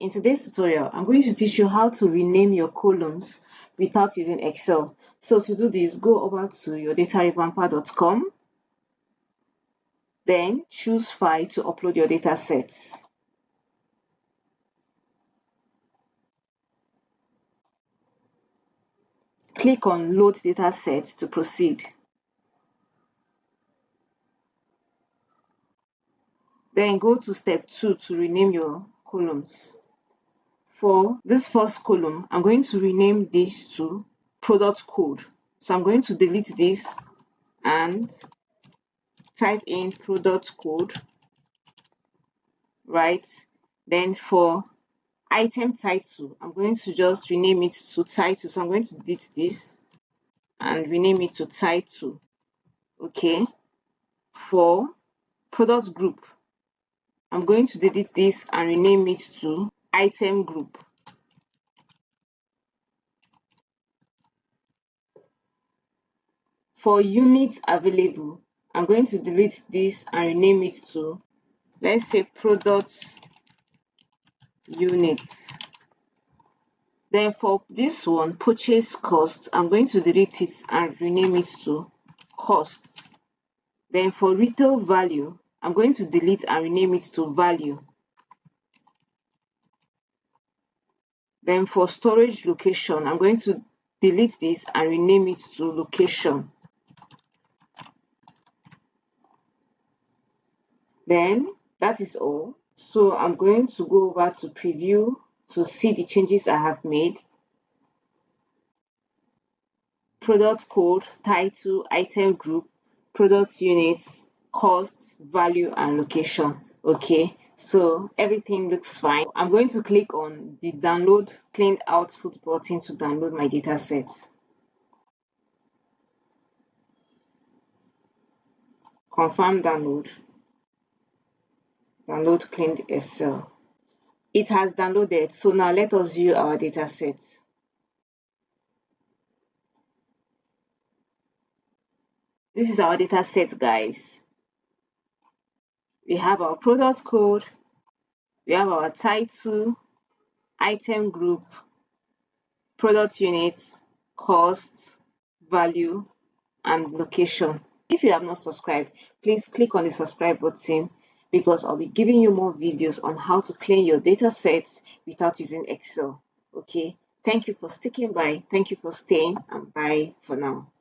In today's tutorial, I'm going to teach you how to rename your columns without using Excel. So to do this, go over to your datarevamper.com, then choose File to upload your datasets. Click on Load Dataset to proceed. Then go to step 2 to rename your columns. For this first column, I'm going to rename this to product code. So I'm going to delete this and type in product code, right? Then for item title, I'm going to just rename it to title. So I'm going to delete this and rename it to title. Okay. For product group, I'm going to delete this and rename it to item group. For units available, I'm going to delete this and rename it to, let's say, product units. Then for this one, purchase cost, I'm going to delete it and rename it to costs. Then for retail value, I'm going to delete and rename it to value. Then for storage location, I'm going to delete this and rename it to location. Then that is all. So I'm going to go over to preview to see the changes I have made. Product code, title, item group, product units, cost, value, and location. Okay, so everything looks fine. I'm going to click on the download cleaned output button to download my dataset. Confirm download. Download cleaned Excel. It has downloaded, so now let us view our dataset. This is our dataset, guys. We have our product code, we have our title, item group, product units, costs, value, and location. If you have not subscribed, please click on the subscribe button because I'll be giving you more videos on how to clean your data sets without using Excel. Okay, thank you for sticking by, thank you for staying, and bye for now.